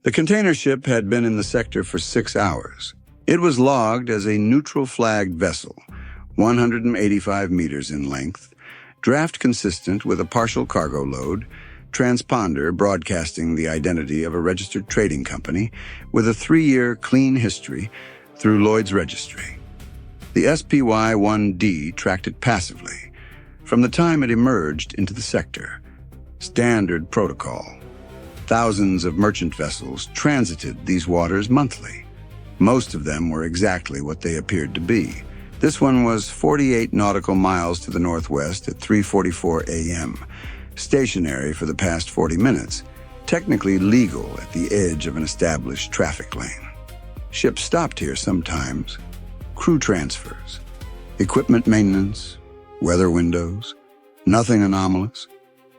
The container ship had been in the sector for 6 hours. It was logged as a neutral-flagged vessel, 185 meters in length, draft consistent with a partial cargo load, transponder broadcasting the identity of a registered trading company with a 3-year clean history through Lloyd's Registry. The SPY-1D tracked it passively from the time it emerged into the sector. Standard protocol. Thousands of merchant vessels transited these waters monthly. Most of them were exactly what they appeared to be. This one was 48 nautical miles to the northwest at 3:44 a.m., stationary for the past 40 minutes, technically legal at the edge of an established traffic lane. Ships stopped here sometimes. Crew transfers, equipment maintenance, weather windows, nothing anomalous,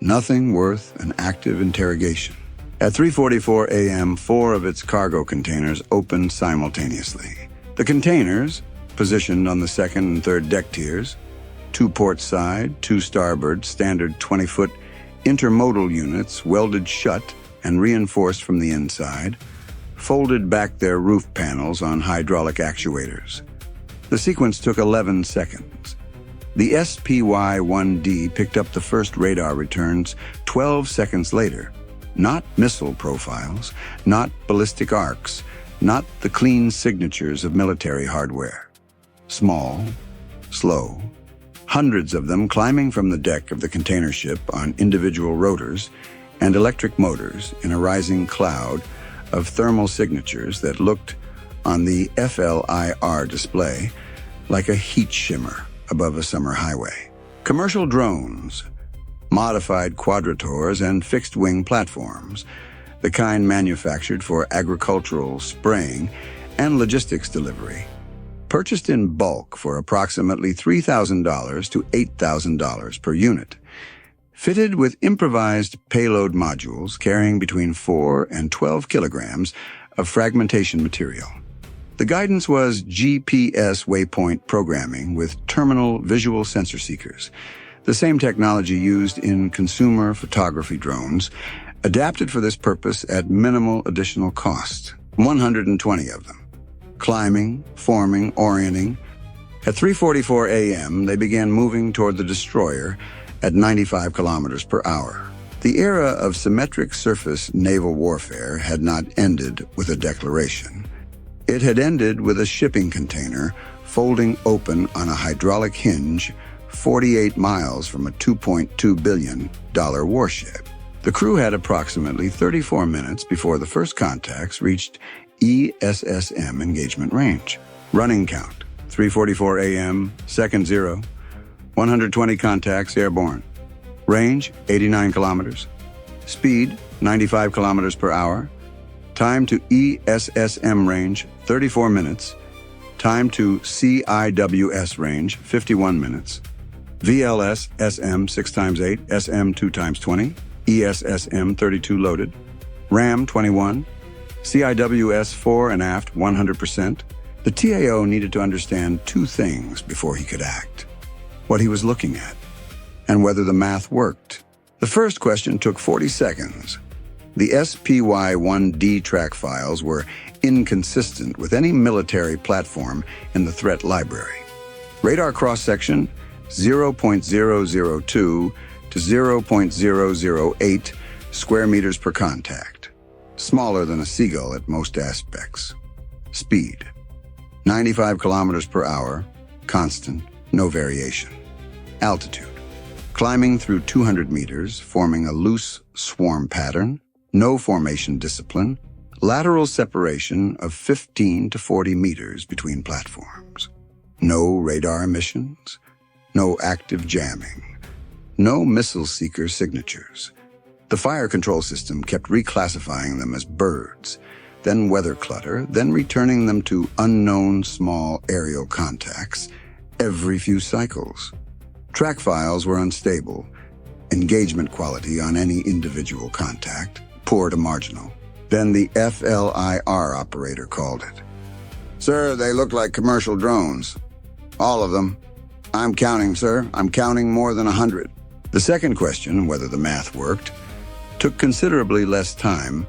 nothing worth an active interrogation. At 3:44 a.m., 4 of its cargo containers opened simultaneously. The containers, positioned on the second and third deck tiers, 2 port side, 2 starboard, standard 20-foot intermodal units welded shut and reinforced from the inside, folded back their roof panels on hydraulic actuators. The sequence took 11 seconds. The SPY-1D picked up the first radar returns 12 seconds later. Not missile profiles, not ballistic arcs, not the clean signatures of military hardware. Small, slow, hundreds of them climbing from the deck of the container ship on individual rotors and electric motors in a rising cloud of thermal signatures that looked, on the FLIR display, like a heat shimmer above a summer highway. Commercial drones, modified quadrotors and fixed-wing platforms, the kind manufactured for agricultural spraying and logistics delivery, purchased in bulk for approximately $3,000 to $8,000 per unit, fitted with improvised payload modules carrying between 4 and 12 kilograms of fragmentation material. The guidance was GPS waypoint programming with terminal visual sensor seekers, the same technology used in consumer photography drones, adapted for this purpose at minimal additional cost. 120 of them. Climbing, forming, orienting. At 3:44 a.m., they began moving toward the destroyer at 95 kilometers per hour. The era of symmetric surface naval warfare had not ended with a declaration. It had ended with a shipping container folding open on a hydraulic hinge 48 miles from a $2.2 billion warship. The crew had approximately 34 minutes before the first contacts reached ESSM engagement range. Running count, 3:44 a.m., second 0, 120 contacts airborne. Range, 89 kilometers. Speed, 95 kilometers per hour. Time to ESSM range, 34 minutes. Time to CIWS range, 51 minutes. VLS SM-6 x 8, SM-2 x 20, ESSM 32 loaded, RAM 21, CIWS fore and aft 100%. The TAO needed to understand 2 things before he could act: what he was looking at, and whether the math worked. The first question took 40 seconds. The SPY-1D track files were inconsistent with any military platform in the threat library. Radar cross-section, 0.002 to 0.008 square meters per contact, smaller than a seagull at most aspects. Speed, 95 kilometers per hour, constant, no variation. Altitude, climbing through 200 meters, forming a loose swarm pattern, no formation discipline, lateral separation of 15 to 40 meters between platforms. No radar emissions, no active jamming, no missile seeker signatures. The fire control system kept reclassifying them as birds, then weather clutter, then returning them to unknown small aerial contacts every few cycles. Track files were unstable, engagement quality on any individual contact, poor to marginal. Then the FLIR operator called it. "Sir, they look like commercial drones. All of them. I'm counting, sir. I'm counting more than 100. The second question, whether the math worked, took considerably less time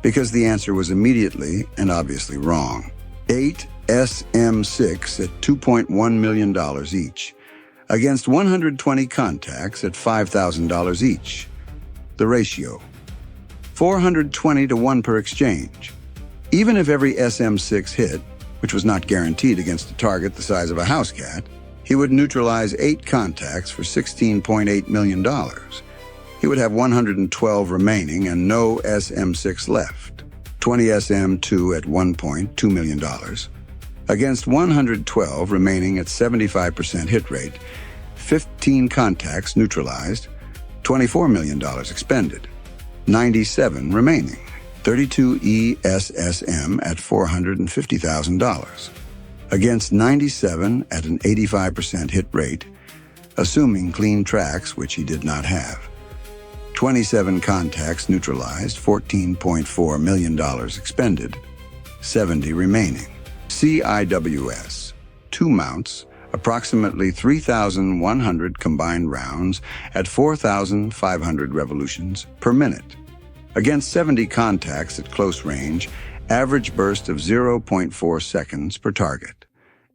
because the answer was immediately and obviously wrong. 8 SM-6 at $2.1 million each, against 120 contacts at $5,000 each. The ratio: 420 to 1 per exchange. Even if every SM-6 hit, which was not guaranteed against a target the size of a house cat, he would neutralize 8 contacts for $16.8 million. He would have 112 remaining and no SM-6 left. 20 SM-2 at $1.2 million. Against 112 remaining at 75% hit rate, 15 contacts neutralized, $24 million expended. 97 remaining. 32 ESSM at $450,000. Against 97 at an 85% hit rate, assuming clean tracks, which he did not have. 27 contacts neutralized, $14.4 million expended. 70 remaining. CIWS, 2 mounts, approximately 3,100 combined rounds at 4,500 revolutions per minute. Against 70 contacts at close range, average burst of 0.4 seconds per target.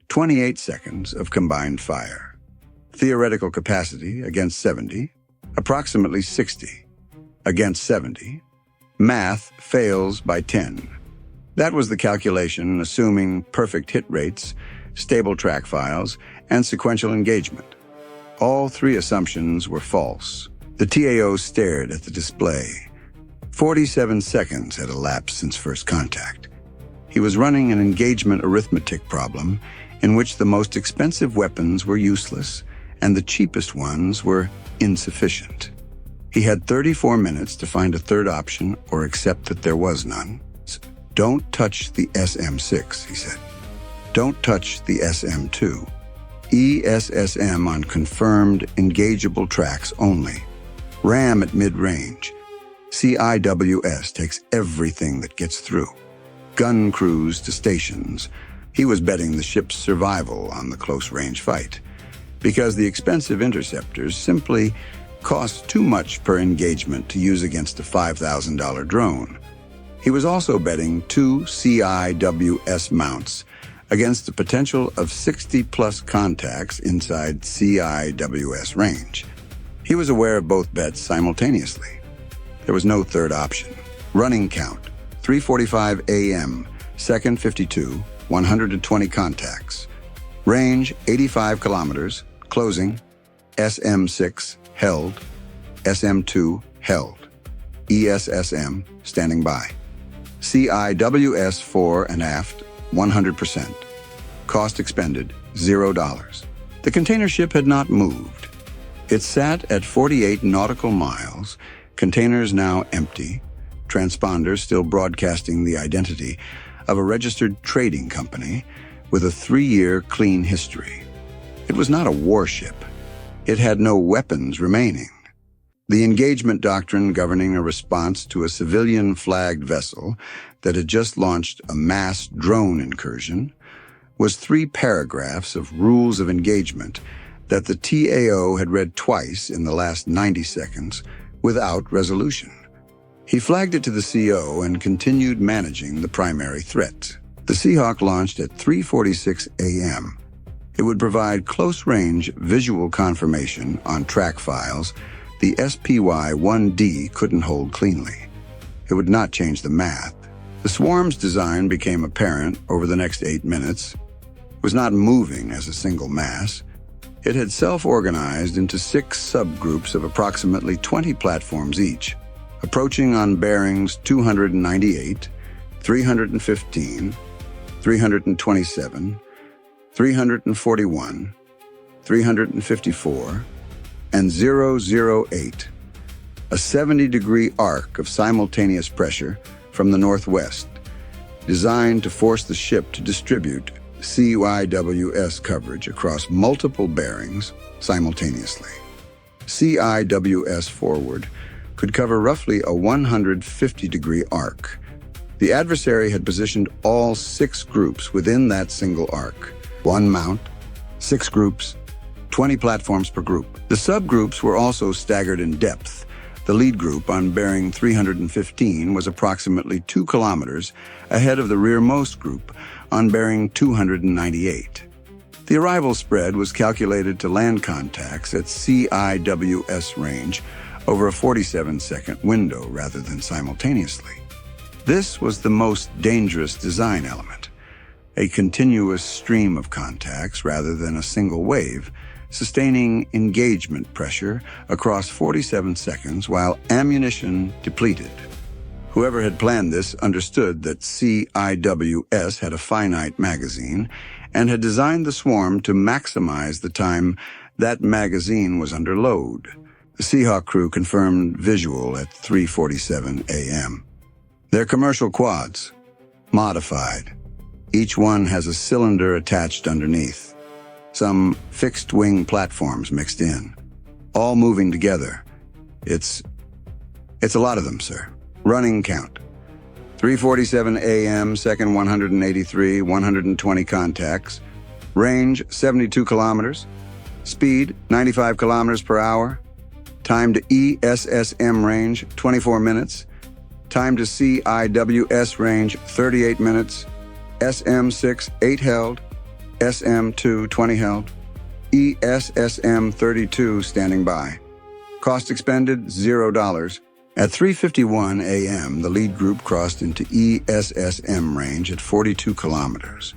28 seconds of combined fire. Theoretical capacity against 70, approximately 60. Against 70, math fails by 10. That was the calculation assuming perfect hit rates, stable track files, and sequential engagement. All 3 assumptions were false. The TAO stared at the display. 47 seconds had elapsed since first contact. He was running an engagement arithmetic problem in which the most expensive weapons were useless and the cheapest ones were insufficient. He had 34 minutes to find a third option or accept that there was none. Don't touch the SM-6, he said. Don't touch the SM-2. ESSM on confirmed engageable tracks only. RAM at mid-range. CIWS takes everything that gets through. Gun crews to stations. He was betting the ship's survival on the close-range fight, because the expensive interceptors simply cost too much per engagement to use against a $5,000 drone. He was also betting 2 CIWS mounts against the potential of 60-plus contacts inside CIWS range. He was aware of both bets simultaneously. There was no third option. Running count: 3:45 a.m., second 52, 120 contacts. Range: 85 kilometers. Closing: SM-6 held, SM-2 held. ESSM standing by. CIWS fore and aft, 100%. Cost expended, $0. The container ship had not moved. It sat at 48 nautical miles, containers now empty, transponders still broadcasting the identity of a registered trading company with a 3-year clean history. It was not a warship. It had no weapons remaining. The engagement doctrine governing a response to a civilian-flagged vessel that had just launched a mass drone incursion was 3 paragraphs of rules of engagement that the TAO had read twice in the last 90 seconds without resolution. He flagged it to the CO and continued managing the primary threat. The Seahawk launched at 3:46 a.m. It would provide close-range visual confirmation on track files the SPY-1D couldn't hold cleanly. It would not change the math. The swarm's design became apparent over the next 8 minutes. It was not moving as a single mass. It had self-organized into 6 subgroups of approximately 20 platforms each, approaching on bearings 298, 315, 327, 341, 354, and 008, a 70-degree arc of simultaneous pressure from the northwest, designed to force the ship to distribute CIWS coverage across multiple bearings simultaneously. CIWS forward could cover roughly a 150-degree arc. The adversary had positioned all 6 groups within that single arc. 1 mount, 6 groups, 20 platforms per group. The subgroups were also staggered in depth, The lead group on bearing 315 was approximately 2 kilometers ahead of the rearmost group on bearing 298. The arrival spread was calculated to land contacts at CIWS range over a 47-second window rather than simultaneously. This was the most dangerous design element, a continuous stream of contacts rather than a single wave, sustaining engagement pressure across 47 seconds while ammunition depleted. Whoever had planned this understood that CIWS had a finite magazine and had designed the swarm to maximize the time that magazine was under load. The Seahawk crew confirmed visual at 3:47 a.m. They're commercial quads, modified. Each one has a cylinder attached underneath. Some fixed-wing platforms mixed in, all moving together. It's a lot of them, sir. Running count. 3:47 a.m., second 183, 120 contacts. Range 72 kilometers. Speed 95 kilometers per hour. Time to ESSM range 24 minutes. Time to CIWS range 38 minutes. SM-6 8 held. SM-2 20 held. ESSM 32 standing by. Cost expended $0. At 3:51 a.m., the lead group crossed into ESSM range at 42 kilometers.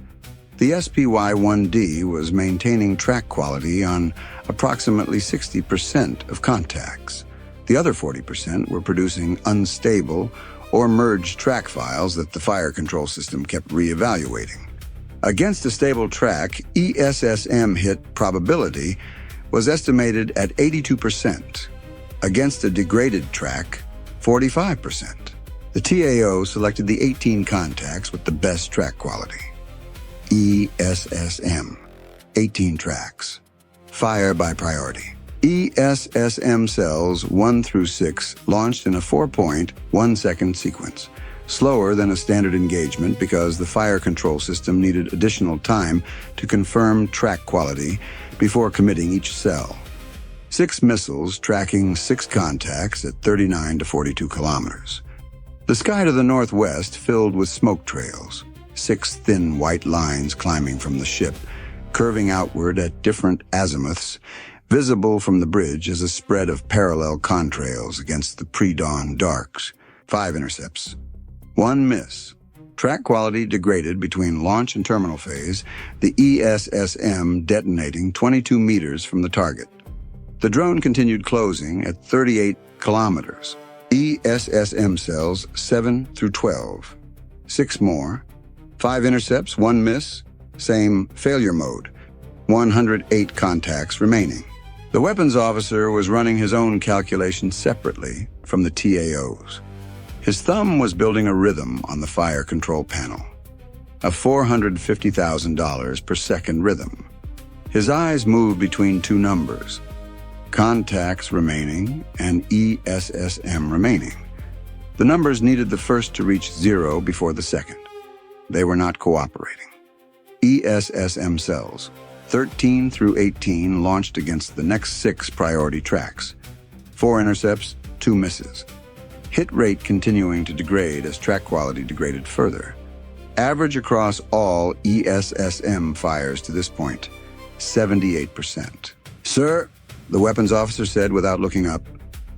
The SPY-1D was maintaining track quality on approximately 60% of contacts. The other 40% were producing unstable or merged track files that the fire control system kept reevaluating. Against a stable track, ESSM hit probability was estimated at 82%. Against a degraded track, 45%. The TAO selected the 18 contacts with the best track quality. ESSM, 18 tracks. Fire by priority. ESSM cells 1 through 6 launched in a 4.1-second sequence, slower than a standard engagement because the fire control system needed additional time to confirm track quality before committing each cell. 6 missiles tracking 6 contacts at 39 to 42 kilometers. The sky to the northwest filled with smoke trails, 6 thin white lines climbing from the ship, curving outward at different azimuths, visible from the bridge as a spread of parallel contrails against the pre-dawn darks. 5 intercepts. 1 miss. Track quality degraded between launch and terminal phase, the ESSM detonating 22 meters from the target. The drone continued closing at 38 kilometers. ESSM cells 7 through 12. 6 more. 5 intercepts, 1 miss. Same failure mode. 108 contacts remaining. The weapons officer was running his own calculations separately from the TAO's. His thumb was building a rhythm on the fire control panel. A $450,000 per second rhythm. His eyes moved between 2 numbers. Contacts remaining and ESSM remaining. The numbers needed the first to reach 0 before the second. They were not cooperating. ESSM cells 13 through 18 launched against the next 6 priority tracks. 4 intercepts, 2 misses. Hit rate continuing to degrade as track quality degraded further. Average across all ESSM fires to this point, 78%. Sir, the weapons officer said without looking up,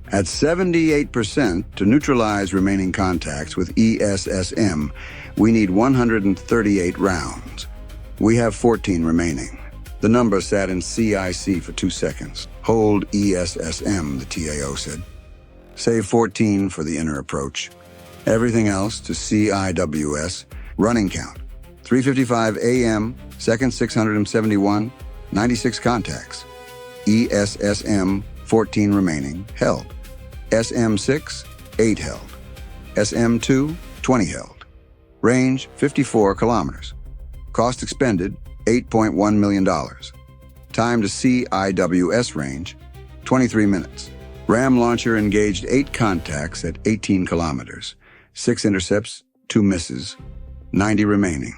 at 78% to neutralize remaining contacts with ESSM, we need 138 rounds. We have 14 remaining. The number sat in CIC for 2 seconds. Hold ESSM, the TAO said. Save 14 for the inner approach. Everything else to CIWS. Running count. 3:55 a.m., second 671, 96 contacts. ESSM, 14 remaining, held. SM-6, 8 held. SM-2, 20 held. Range, 54 kilometers. Cost expended, $8.1 million. Time to CIWS range, 23 minutes. Ram launcher engaged 8 contacts at 18 kilometers. 6 intercepts, 2 misses. 90 remaining.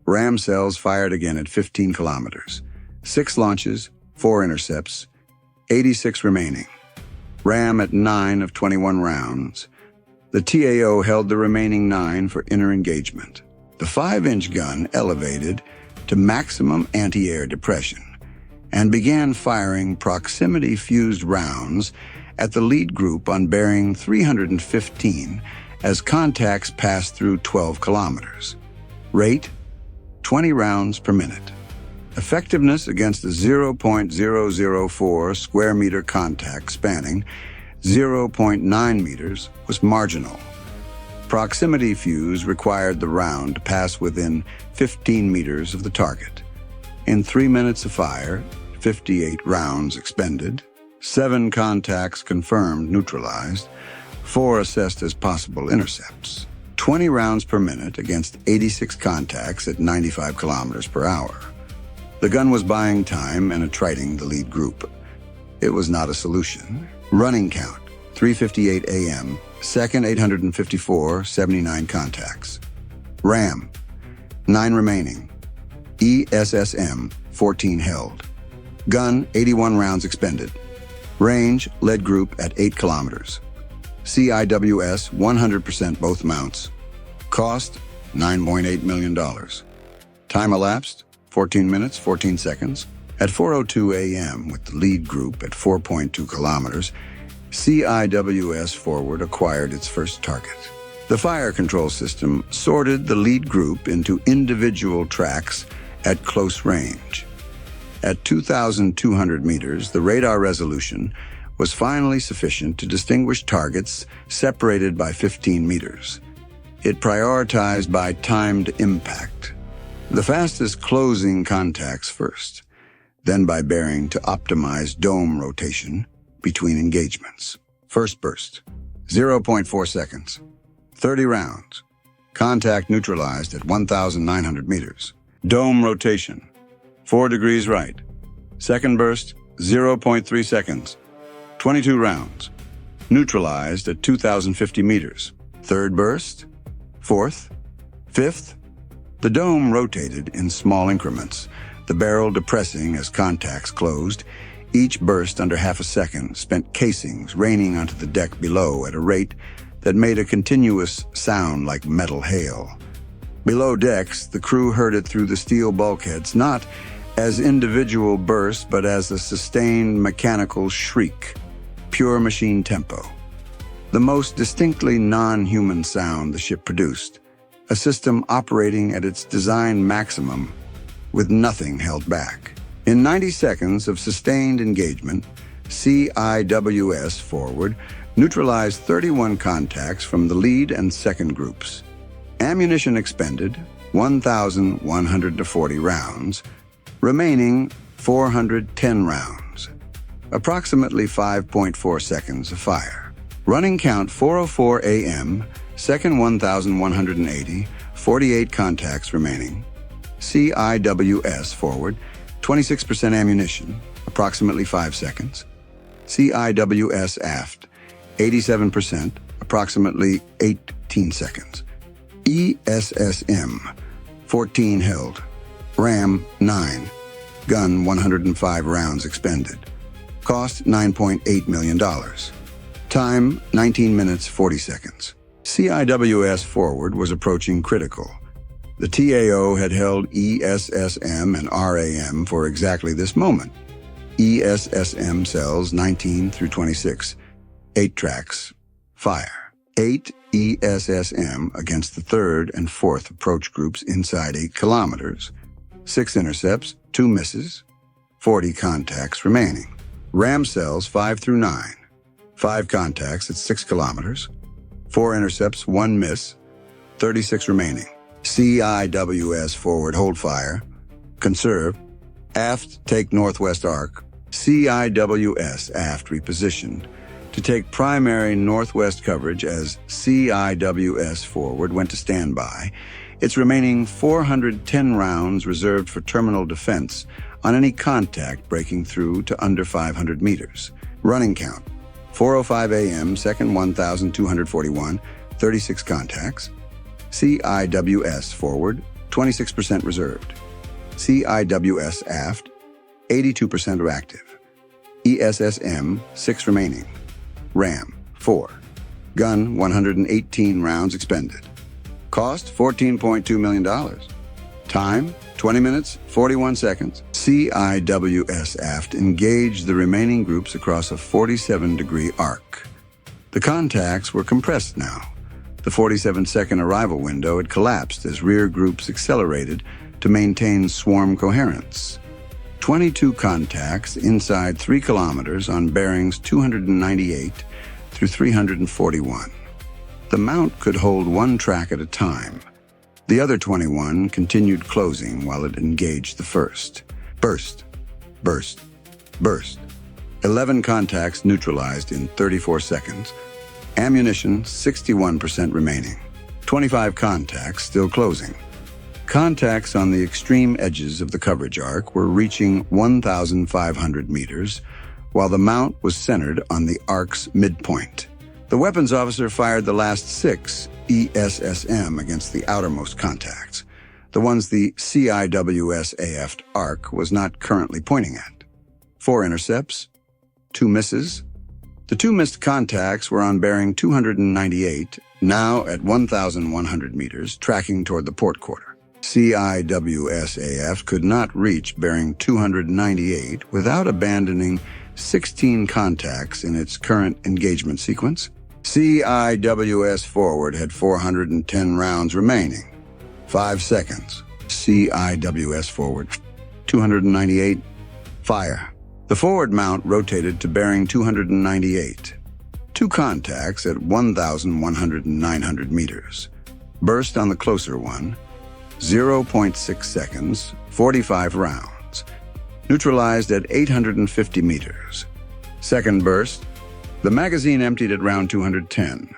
Ram cells fired again at 15 kilometers. 6 launches, 4 intercepts. 86 remaining. Ram at 9 of 21 rounds. The TAO held the remaining 9 for inner engagement. The 5-inch gun elevated to maximum anti-air depression and began firing proximity-fused rounds at the lead group on bearing 315 as contacts passed through 12 kilometers. Rate, 20 rounds per minute. Effectiveness against the 0.004 square meter contact spanning 0.9 meters was marginal. Proximity fuse required the round to pass within 15 meters of the target. In 3 minutes of fire, 58 rounds expended, 7 contacts confirmed neutralized, 4 assessed as possible intercepts. 20 rounds per minute against 86 contacts at 95 kilometers per hour. The gun was buying time and attriting the lead group. It was not a solution. Running count, 3:58 a.m., second 854, 79 contacts. RAM, 9 remaining. ESSM, 14 held. Gun, 81 rounds expended. Range, lead group at 8 kilometers. CIWS, 100% both mounts. Cost, $9.8 million. Time elapsed, 14 minutes, 14 seconds. At 4:02 a.m., with the lead group at 4.2 kilometers, CIWS forward acquired its first target. The fire control system sorted the lead group into individual tracks at close range. At 2,200 meters, the radar resolution was finally sufficient to distinguish targets separated by 15 meters. It prioritized by timed impact. The fastest closing contacts first, then by bearing to optimize dome rotation between engagements. First burst, 0.4 seconds. 30 rounds. Contact neutralized at 1,900 meters. Dome rotation, 4 degrees right. Second burst, 0.3 seconds. 22 rounds. Neutralized at 2,050 meters. Third burst, fourth, fifth. The dome rotated in small increments, the barrel depressing as contacts closed. Each burst under half a second spent casings raining onto the deck below at a rate that made a continuous sound like metal hail. Below decks, the crew heard it through the steel bulkheads, not as individual bursts, but as a sustained mechanical shriek, pure machine tempo. The most distinctly non-human sound the ship produced, a system operating at its design maximum with nothing held back. In 90 seconds of sustained engagement, CIWS forward neutralized 31 contacts from the lead and second groups. Ammunition expended, 1,140 rounds, remaining 410 rounds, approximately 5.4 seconds of fire. Running count 4:04 a.m., second 1,180, 48 contacts remaining. CIWS forward, 26% ammunition, approximately 5 seconds. CIWS aft, 87%, approximately 18 seconds. ESSM, 14 held. RAM, 9. Gun, 105 rounds expended. Cost, $9.8 million. Time, 19 minutes, 40 seconds. CIWS forward was approaching critical. The TAO had held ESSM and RAM for exactly this moment. ESSM cells 19 through 26, 8 tracks, fire. 8 ESSM against the third and fourth approach groups inside 8 kilometers. 6 intercepts, 2 misses, 40 contacts remaining. RAM cells 5 through 9, 5 contacts at 6 kilometers, 4 intercepts, 1 miss, 36 remaining. CIWS forward hold fire, conserve, aft take northwest arc, CIWS aft repositioned to take primary northwest coverage as CIWS forward went to standby, its remaining 410 rounds reserved for terminal defense on any contact breaking through to under 500 meters. Running count, 4:05 a.m., second 1,241, 36 contacts. CIWS forward, 26% reserved. CIWS aft, 82% active. ESSM, 6 remaining. Ram, 4. Gun, 118 rounds expended. Cost, $14.2 million. Time, 20 minutes, 41 seconds. CIWS aft engaged the remaining groups across a 47-degree arc. The contacts were compressed now. The 47-second arrival window had collapsed as rear groups accelerated to maintain swarm coherence. 22 contacts inside 3 kilometers on bearings 298 through 341. The mount could hold 1 track at a time. The other 21 continued closing while it engaged the first. Burst, burst, burst. 11 contacts neutralized in 34 seconds. Ammunition, 61% remaining. 25 contacts still closing. Contacts on the extreme edges of the coverage arc were reaching 1,500 meters, while the mount was centered on the arc's midpoint. The weapons officer fired the last 6 ESSM against the outermost contacts, the ones the CIWS aft arc was not currently pointing at. 4 intercepts, 2 misses. The 2 missed contacts were on bearing 298, now at 1,100 meters, tracking toward the port quarter. CIWS aft could not reach bearing 298 without abandoning 16 contacts in its current engagement sequence. CIWS forward had 410 rounds remaining. 5 seconds. CIWS forward. 298. Fire. The forward mount rotated to bearing 298. 2 contacts at 1,100 and 900 meters. Burst on the closer one. 0.6 seconds, 45 rounds. Neutralized at 850 meters. Second burst. The magazine emptied at round 210.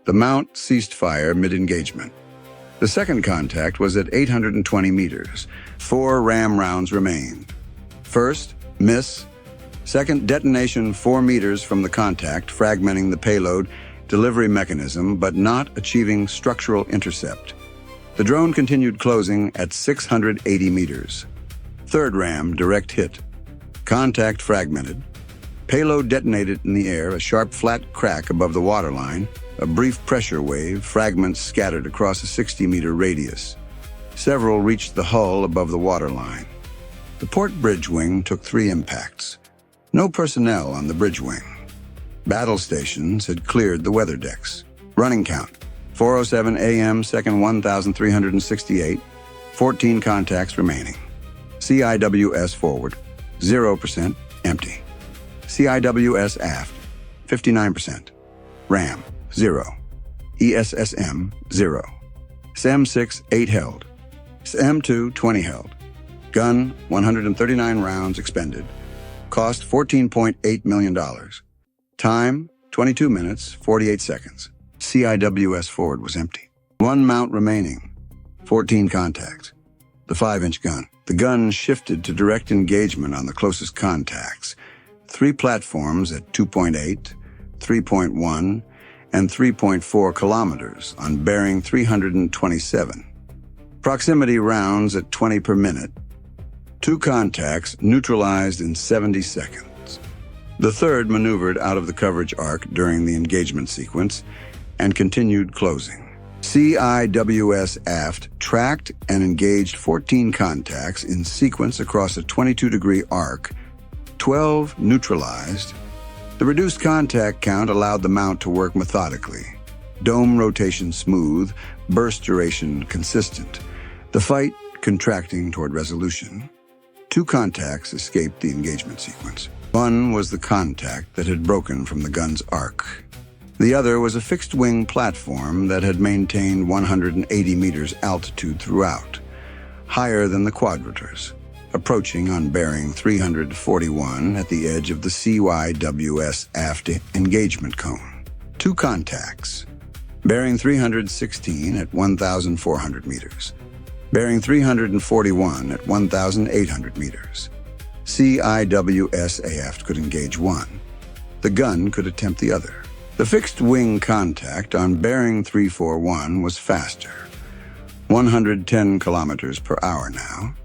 The mount ceased fire mid-engagement. The second contact was at 820 meters. 4 ram rounds remained. First, miss. Second, detonation 4 meters from the contact, fragmenting the payload delivery mechanism, but not achieving structural intercept. The drone continued closing at 680 meters. Third ram, direct hit. Contact fragmented. Payload detonated in the air, a sharp flat crack above the waterline, a brief pressure wave, fragments scattered across a 60-meter radius. Several reached the hull above the waterline. The port bridge wing took 3 impacts. No personnel on the bridge wing. Battle stations had cleared the weather decks. Running count, 4:07 a.m., second 1,368, 14 contacts remaining. CIWS forward, 0%, empty. CIWS aft, 59%. RAM, 0. ESSM, 0. SM-6, 8 held. SM-2, 20 held. Gun, 139 rounds expended. Cost, $14.8 million. Time, 22 minutes, 48 seconds. CIWS forward was empty. 1 mount remaining. 14 contacts. The 5-inch gun. The gun shifted to direct engagement on the closest contacts. 3 platforms at 2.8, 3.1, and 3.4 kilometers on bearing 327. Proximity rounds at 20 per minute. 2 contacts neutralized in 70 seconds. The third maneuvered out of the coverage arc during the engagement sequence and continued closing. CIWS aft tracked and engaged 14 contacts in sequence across a 22-degree arc. 12 neutralized. The reduced contact count allowed the mount to work methodically. Dome rotation smooth, burst duration consistent. The fight contracting toward resolution. 2 contacts escaped the engagement sequence. One was the contact that had broken from the gun's arc. The other was a fixed-wing platform that had maintained 180 meters altitude throughout, higher than the quadrotors, approaching on bearing 341 at the edge of the CIWS aft engagement cone. 2 contacts, bearing 316 at 1,400 meters, bearing 341 at 1,800 meters. CIWS aft could engage one. The gun could attempt the other. The fixed-wing contact on bearing 341 was faster, 110 kilometers per hour now,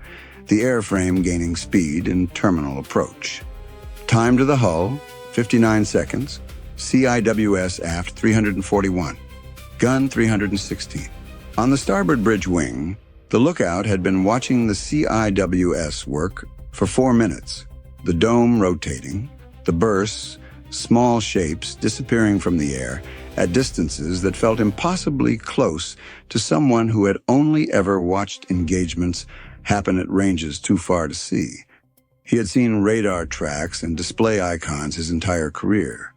the airframe gaining speed in terminal approach. Time to the hull, 59 seconds. CIWS aft 341, gun 316. On the starboard bridge wing, the lookout had been watching the CIWS work for 4 minutes, the dome rotating, the bursts, small shapes disappearing from the air at distances that felt impossibly close to someone who had only ever watched engagements happen at ranges too far to see. He had seen radar tracks and display icons his entire career.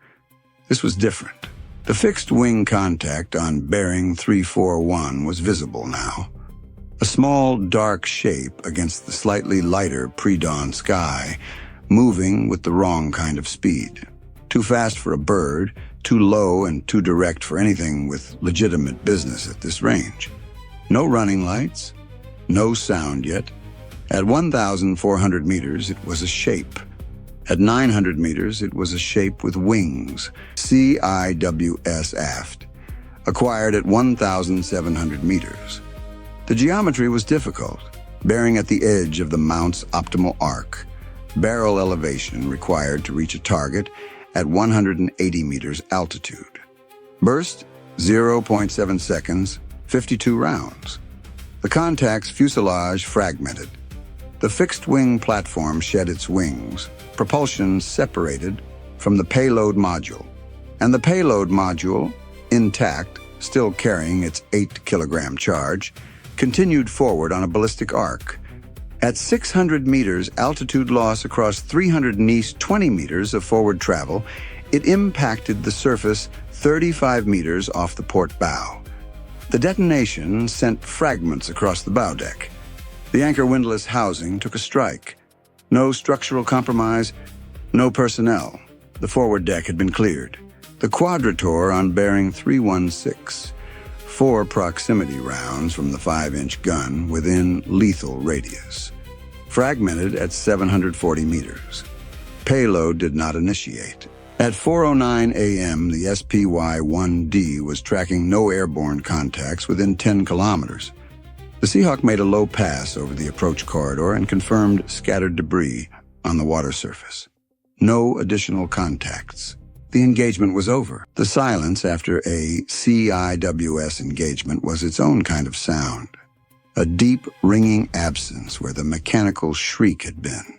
This was different. The fixed wing contact on bearing 341 was visible now. A small, dark shape against the slightly lighter pre-dawn sky, moving with the wrong kind of speed. Too fast for a bird, too low and too direct for anything with legitimate business at this range. No running lights, no sound yet. At 1,400 meters, it was a shape. At 900 meters, it was a shape with wings, CIWS aft, acquired at 1,700 meters. The geometry was difficult, bearing at the edge of the mount's optimal arc, barrel elevation required to reach a target at 180 meters altitude. Burst, 0.7 seconds, 52 rounds. The contact's fuselage fragmented. The fixed-wing platform shed its wings, propulsion separated from the payload module, and the payload module, intact, still carrying its 8-kilogram charge, continued forward on a ballistic arc. At 600 meters altitude loss across 320 meters of forward travel, it impacted the surface 35 meters off the port bow. The detonation sent fragments across the bow deck. The anchor windlass housing took a strike. No structural compromise, no personnel. The forward deck had been cleared. The quadrotor on bearing 316. 4 proximity rounds from the 5-inch gun within lethal radius. Fragmented at 740 meters. Payload did not initiate. At 4:09 a.m., the SPY-1D was tracking no airborne contacts within 10 kilometers. The Seahawk made a low pass over the approach corridor and confirmed scattered debris on the water surface. No additional contacts. The engagement was over. The silence after a CIWS engagement was its own kind of sound. A deep, ringing absence where the mechanical shriek had been.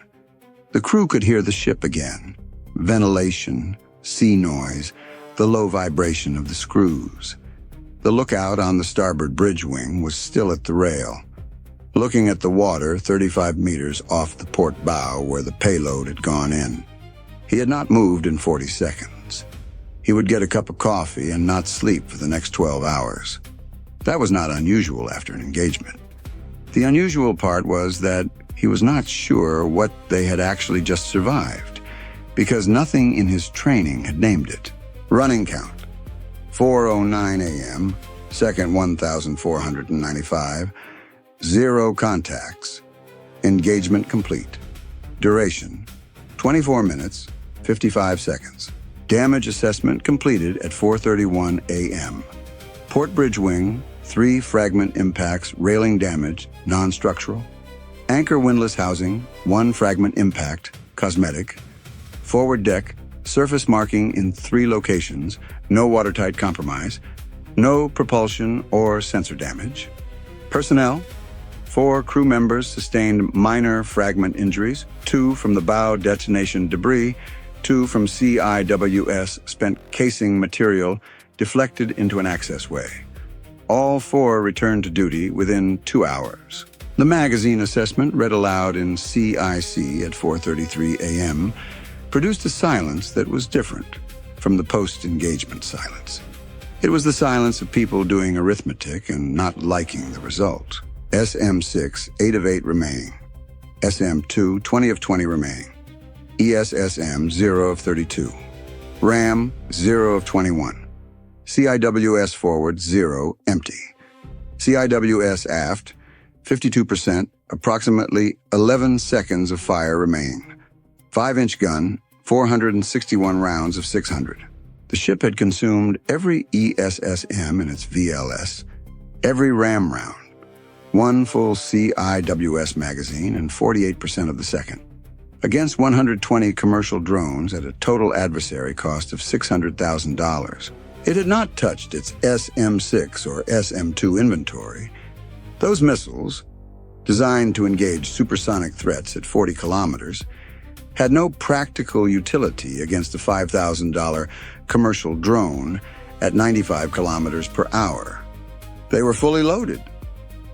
The crew could hear the ship again. Ventilation, sea noise, the low vibration of the screws. The lookout on the starboard bridge wing was still at the rail, looking at the water 35 meters off the port bow where the payload had gone in. He had not moved in 40 seconds. He would get a cup of coffee and not sleep for the next 12 hours. That was not unusual after an engagement. The unusual part was that he was not sure what they had actually just survived, because nothing in his training had named it. Running count. 4:09 a.m., second 1,495, 0 contacts. Engagement complete. Duration, 24 minutes, 55 seconds. Damage assessment completed at 4:31 a.m. Port bridge wing, 3 fragment impacts, railing damage, non-structural. Anchor windlass housing, 1 fragment impact, cosmetic. Forward deck, surface marking in 3 locations, no watertight compromise, no propulsion or sensor damage. Personnel, 4 crew members sustained minor fragment injuries, 2 from the bow detonation debris, 2 from CIWS spent casing material deflected into an access way. All 4 returned to duty within 2 hours. The magazine assessment, read aloud in CIC at 4:33 a.m., produced a silence that was different from the post-engagement silence. It was the silence of people doing arithmetic and not liking the result. SM-6, 8 of 8 remaining. SM-2, 20 of 20 remaining. ESSM, 0 of 32. RAM, 0 of 21. CIWS forward, 0, empty. CIWS aft, 52%, approximately 11 seconds of fire remaining. 5-inch gun, 461 rounds of 600. The ship had consumed every ESSM in its VLS, every RAM round, 1 full CIWS magazine, and 48% of the second. against 120 commercial drones at a total adversary cost of $600,000. It had not touched its SM-6 or SM-2 inventory. Those missiles, designed to engage supersonic threats at 40 kilometers, had no practical utility against a $5,000 commercial drone at 95 kilometers per hour. They were fully loaded.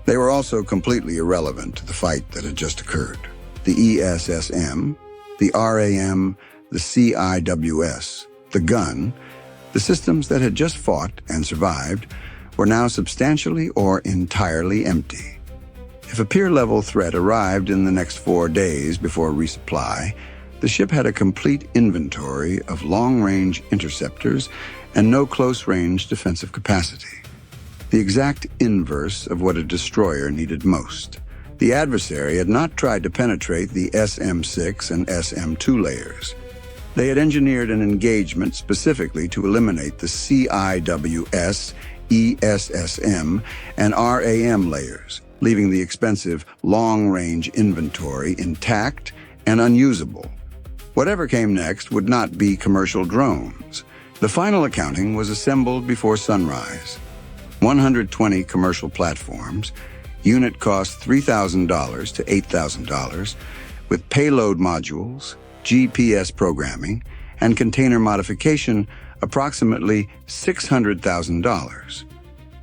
They were also completely irrelevant to the fight that had just occurred. The ESSM, the RAM, the CIWS, the gun, the systems that had just fought and survived were now substantially or entirely empty. If a peer-level threat arrived in the next 4 days before resupply, the ship had a complete inventory of long-range interceptors and no close-range defensive capacity. The exact inverse of what a destroyer needed most. The adversary had not tried to penetrate the SM-6 and SM-2 layers. They had engineered an engagement specifically to eliminate the CIWS, ESSM, and RAM layers, leaving the expensive long-range inventory intact and unusable. Whatever came next would not be commercial drones. The final accounting was assembled before sunrise. 120 commercial platforms, unit cost $3,000 to $8,000, with payload modules, GPS programming, and container modification, approximately $600,000.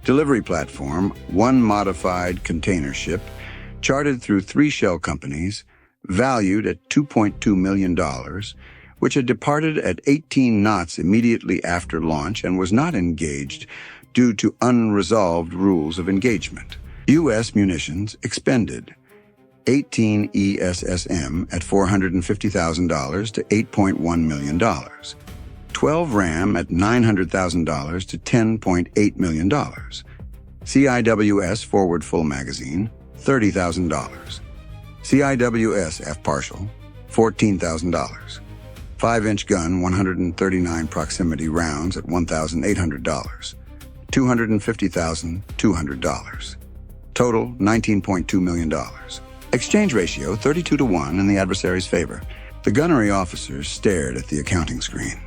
Delivery platform, 1 modified container ship, chartered through 3 shell companies, valued at $2.2 million, which had departed at 18 knots immediately after launch and was not engaged due to unresolved rules of engagement. U.S. munitions expended. 18 ESSM at $450,000 to $8.1 million. 12 RAM at $900,000 to $10.8 million. CIWS forward full magazine, $30,000. CIWS F partial, $14,000. 5-inch gun, 139 proximity rounds at $1,800. $250,200. Total, $19.2 million. Exchange ratio, 32 to 1 in the adversary's favor. The gunnery officers stared at the accounting screen.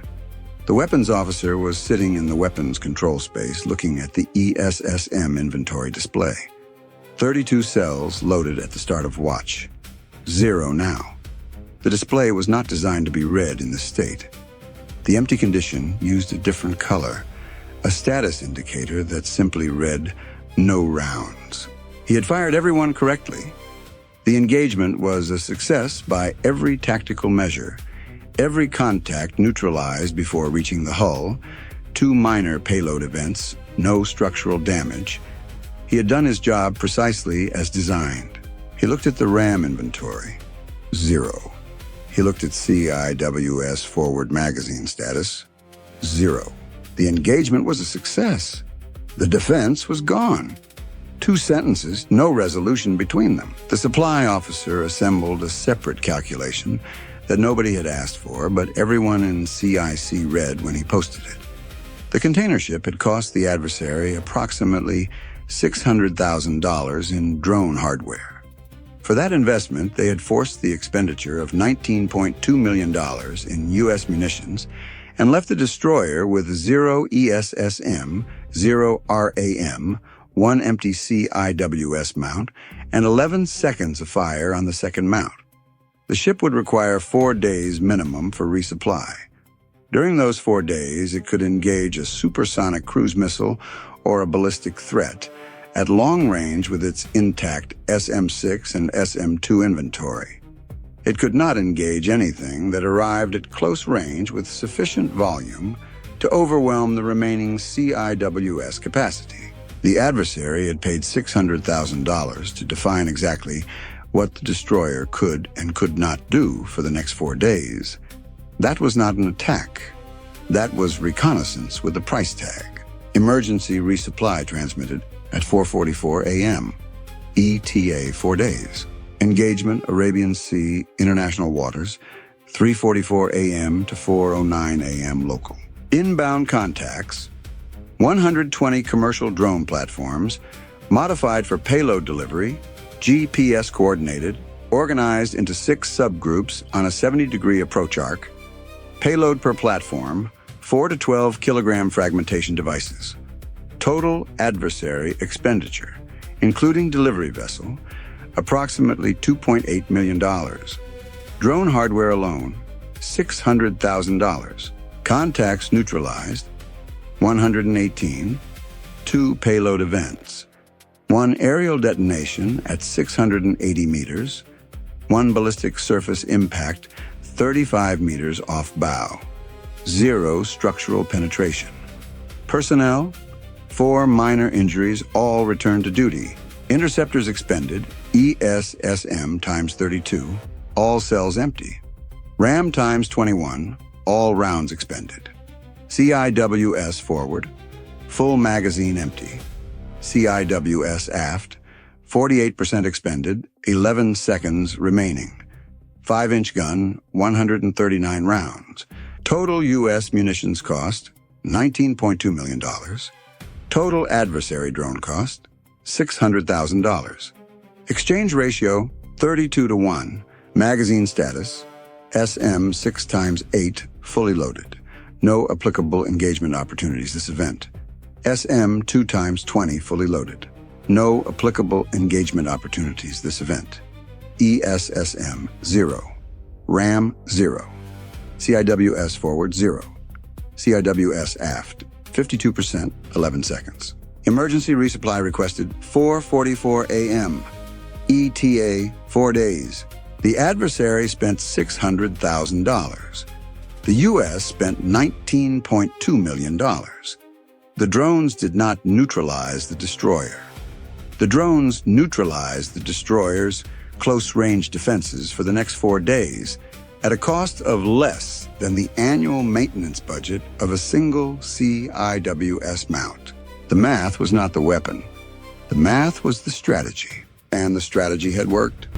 The weapons officer was sitting in the weapons control space looking at the ESSM inventory display. 32 cells loaded at the start of watch. 0 now. The display was not designed to be read in this state. The empty condition used a different color, a status indicator that simply read, no rounds. He had fired everyone correctly. The engagement was a success by every tactical measure. Every contact neutralized before reaching the hull, 2 minor payload events, no structural damage. He had done his job precisely as designed. He looked at the RAM inventory. 0. He looked at CIWS forward magazine status. 0. The engagement was a success. The defense was gone. 2 sentences, no resolution between them. The supply officer assembled a separate calculation that nobody had asked for, but everyone in CIC read when he posted it. The container ship had cost the adversary approximately $600,000 in drone hardware. For that investment, they had forced the expenditure of $19.2 million in U.S. munitions and left the destroyer with 0 ESSM, 0 RAM, 1 empty CIWS mount, and 11 seconds of fire on the second mount. The ship would require 4 days minimum for resupply. During those 4 days, it could engage a supersonic cruise missile or a ballistic threat at long range with its intact SM-6 and SM-2 inventory. It could not engage anything that arrived at close range with sufficient volume to overwhelm the remaining CIWS capacity. The adversary had paid $600,000 to define exactly what the destroyer could and could not do for the next 4 days. That was not an attack. That was reconnaissance with a price tag. Emergency resupply transmitted at 4:44 a.m. ETA 4 days. Engagement Arabian Sea, international waters, 3:44 a.m. to 4:09 a.m. local. Inbound contacts, 120 commercial drone platforms, modified for payload delivery, GPS coordinated, organized into 6 subgroups on a 70-degree approach arc. Payload per platform, 4 to 12 kilogram fragmentation devices. Total adversary expenditure, including delivery vessel, approximately $2.8 million. Drone hardware alone, $600,000. Contacts neutralized, 118. 2 payload events. 1 aerial detonation at 680 meters. 1 ballistic surface impact 35 meters off bow. 0 structural penetration. Personnel, 4 minor injuries, all returned to duty. Interceptors expended, ESSM times 32, all cells empty. RAM times 21, all rounds expended. CIWS forward, full magazine empty. CIWS aft, 48% expended, 11 seconds remaining. 5-inch gun, 139 rounds. Total U.S. munitions cost, $19.2 million. Total adversary drone cost, $600,000. Exchange ratio, 32-to-1. Magazine status, SM-6 times 8, fully loaded. No applicable engagement opportunities this event. SM-2 times 20, fully loaded. No applicable engagement opportunities this event. ESSM, 0. RAM, 0. CIWS forward, 0. CIWS aft, 52%, 11 seconds. Emergency resupply requested 4:44 a.m. ETA, 4 days. The adversary spent $600,000. The U.S. spent $19.2 million. The drones did not neutralize the destroyer. The drones neutralized the destroyer's close-range defenses for the next 4 days at a cost of less than the annual maintenance budget of a single CIWS mount. The math was not the weapon. The math was the strategy, and the strategy had worked.